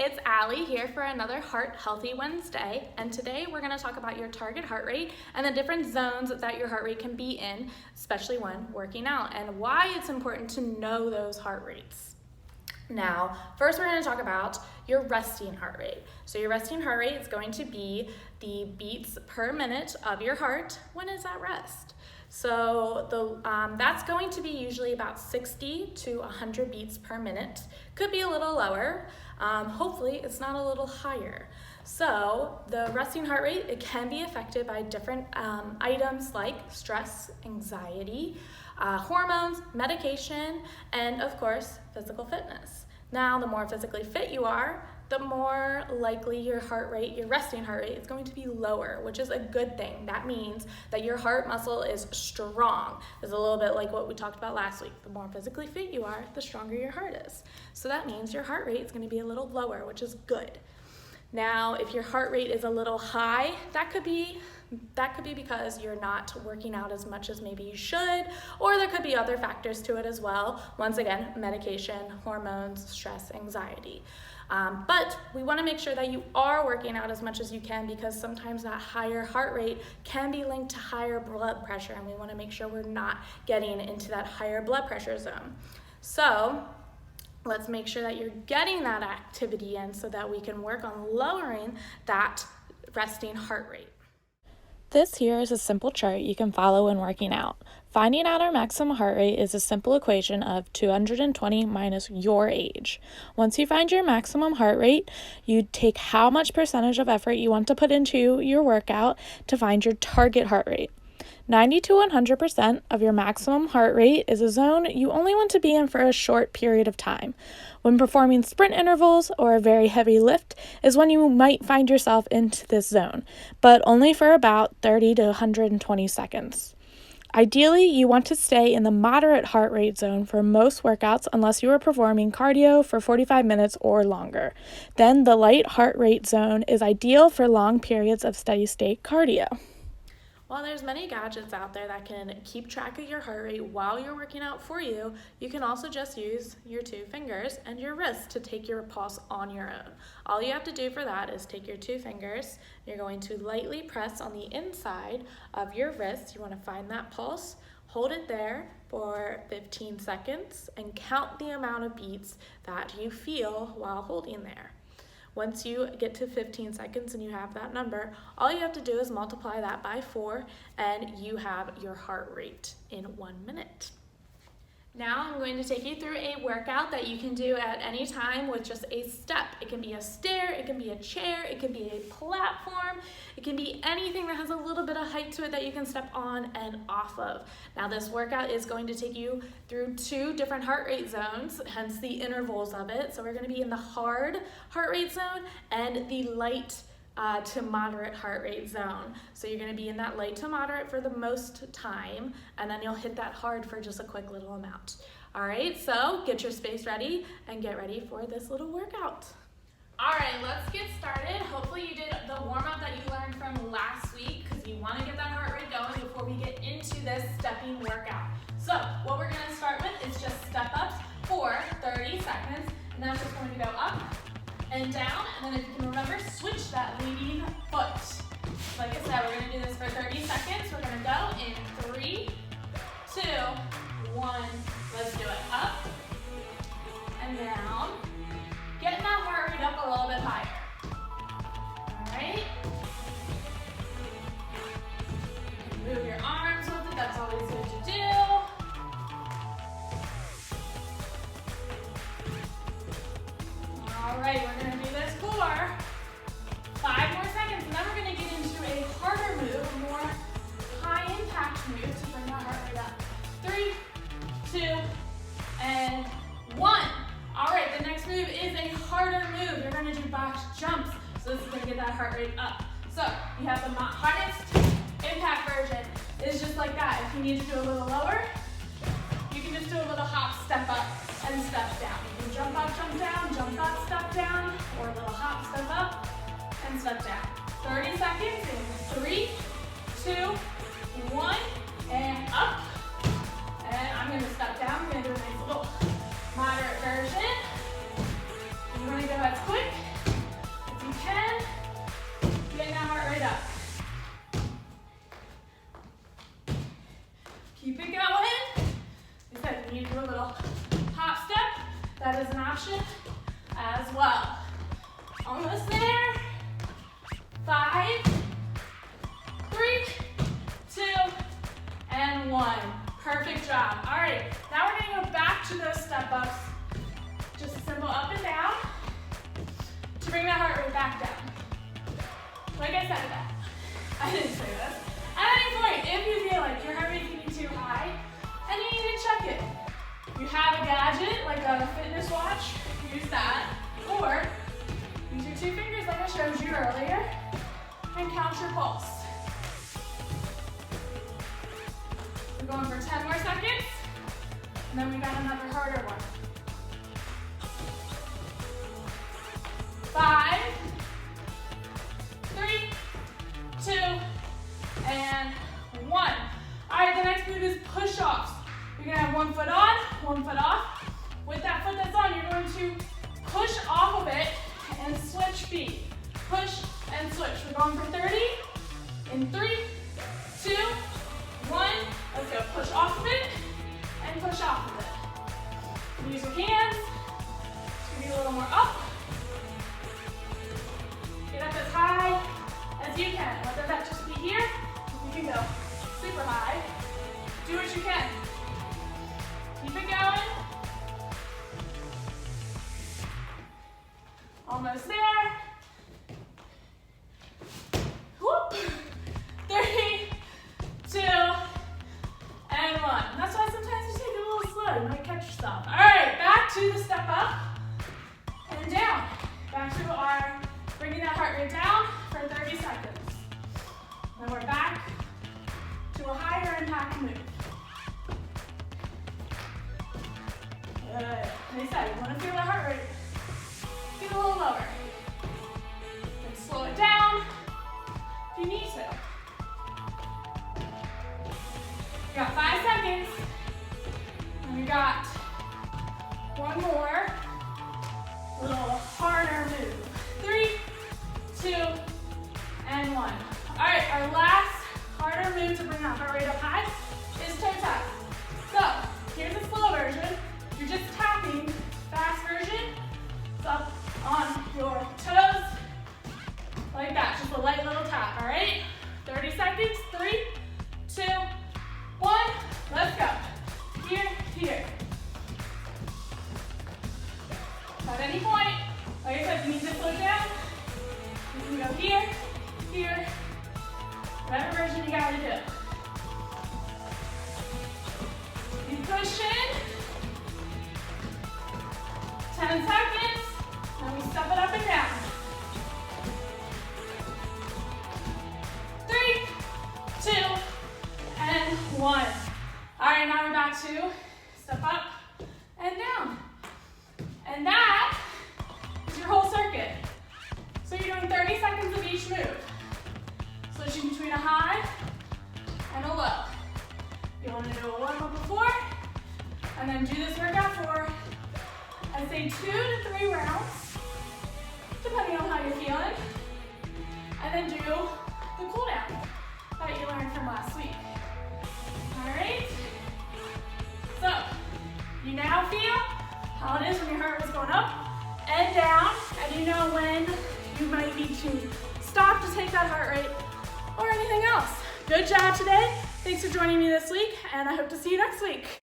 it's Allie here for another Heart Healthy Wednesday, and today we're going to talk about your target heart rate and the different zones that your heart rate can be in, especially when working out, and why it's important to know those heart rates. Now, first we're going to talk about your resting heart rate. So your resting heart rate is going to be the beats per minute of your heart when it's at rest. So that's going to be usually about 60 to 100 beats per minute. Could be a little lower. Hopefully it's not a little higher. So the resting heart rate, it can be affected by different items like stress, anxiety, hormones, medication, and of course, physical fitness. Now, the more physically fit you are, the more likely your heart rate, your resting heart rate, is going to be lower, which is a good thing. That means that your heart muscle is strong. It's a little bit like what we talked about last week. The more physically fit you are, the stronger your heart is. So that means your heart rate is going to be a little lower, which is good. Now, if your heart rate is a little high, that could be because you're not working out as much as maybe you should, or there could be other factors to it as well. Once again, medication, hormones, stress, anxiety. But we want to make sure that you are working out as much as you can, because sometimes that higher heart rate can be linked to higher blood pressure, and we want to make sure we're not getting into that higher blood pressure zone. So let's make sure that you're getting that activity in so that we can work on lowering that resting heart rate. This here is a simple chart you can follow when working out. Finding out our maximum heart rate is a simple equation of 220 minus your age. Once you find your maximum heart rate, you take how much percentage of effort you want to put into your workout to find your target heart rate. 90 to 100% of your maximum heart rate is a zone you only want to be in for a short period of time. When performing sprint intervals or a very heavy lift is when you might find yourself into this zone, but only for about 30 to 120 seconds. Ideally, you want to stay in the moderate heart rate zone for most workouts unless you are performing cardio for 45 minutes or longer. Then the light heart rate zone is ideal for long periods of steady-state cardio. While there's many gadgets out there that can keep track of your heart rate while you're working out for you, you can also just use your two fingers and your wrist to take your pulse on your own. All you have to do for that is take your two fingers, you're going to lightly press on the inside of your wrist. You want to find that pulse, hold it there for 15 seconds, and count the amount of beats that you feel while holding there. Once you get to 15 seconds and you have that number, all you have to do is multiply that by 4 and you have your heart rate in 1 minute. Now I'm going to take you through a workout that you can do at any time with just a step. It can be a stair, it can be a chair, it can be a platform, it can be anything that has a little bit of height to it that you can step on and off of. Now this workout is going to take you through 2 different heart rate zones, hence the intervals of it. So we're going to be in the hard heart rate zone and the light to moderate heart rate zone. So you're going to be in that light to moderate for the most time, and then you'll hit that hard for just a quick little amount. All right, so get your space ready and get ready for this little workout. All right, let's get started. Hopefully you did the warm-up that you learned from last week, because you want to get that heart rate going before we get into this stepping workout. So what we're going to start with is just step ups for 30 seconds, and that's just going to go up and down, and then if you can remember, switch that leading foot. Like I said, we're going to do this for 30 seconds. We're going to go in 3, 2, 1. Let's do it. Up and down. Getting that heart rate up a little bit higher. All right. Move your arms with it. That's always good to do. All right, we're going to do this for 5 more seconds, and then we're going to get into a harder move, a more high-impact move to bring that heart rate up. 3, 2, and 1. All right, the next move is a harder move. You're going to do box jumps, so this is going to get that heart rate up. So you have the hardest impact version. It's just like that. If you need to do a little lower, you can just do a little hop, step up, and step down. You can jump up, jump up, step down, or a little hop, step up, and step down. 30 seconds in 3, 2, 1, and up. And I'm going to step down. I'm going to do a nice little moderate version. You want to go as quick as well. Almost there. 5, 3, 2, and 1. Perfect job. All right, now we're gonna go back to those step ups. Just a simple up and down to bring that heart rate back down. Like I said, I didn't say this. At any point, if you feel like your heart rate's getting too high and you need to check it, you have a gadget like a fitness watch, use that, or use your 2 fingers like I showed you earlier and count your pulse. We're going for 10 more seconds, and then we got another harder one. 5, 3, 2, and 1. All right, the next move is push-offs. You're gonna have 1 foot on, 1 foot off. With that foot that's on, you're going to push off of it and switch feet. Push and switch. We're going for 30 in 3, 2, 1. Let's go. Push off of it and push off of it. Use your hands to be a little more up. Get up as high as you can. Whether that just be here, you can go super high. Do what you can. Keep it going. Almost there. Whoop. 3, 2, and 1. That's why sometimes you take it a little slow. You might catch yourself. All right, back to the step up and down. Back to our bringing that heart rate down for 30 seconds. Then we're back to a higher impact move. Good. Like I said, you want to feel the heart rate get a little lower. Then slow it down if you need to. You got 5 seconds. And we got 1 more little harder move. 3, 2, and 1. All right, our last harder move to bring that heart rate up high is toe tap. So here's a slow version. You're just tapping. Fast version, it's up on your toes, like that. Just a light little tap, all right? 30 seconds, 3, 2, 1, let's go. Here, here. At any point, like I said, you need to slow down. You can go here, here, whatever version you gotta do. Keep pushing. 10 seconds, and we step it up and down. 3, 2, and 1. All right, now we're back to step up and down. And that is your whole circuit. So you're doing 30 seconds of each move. Switching between a high and a low. You want to do a warm-up before, and then do this workout for, I'd say 2 to 3 rounds, depending on how you're feeling. And then do the cool down that you learned from last week. All right? So, you now feel how it is when your heart is going up and down, and you know when you might need to stop to take that heart rate or anything else. Good job today. Thanks for joining me this week, and I hope to see you next week.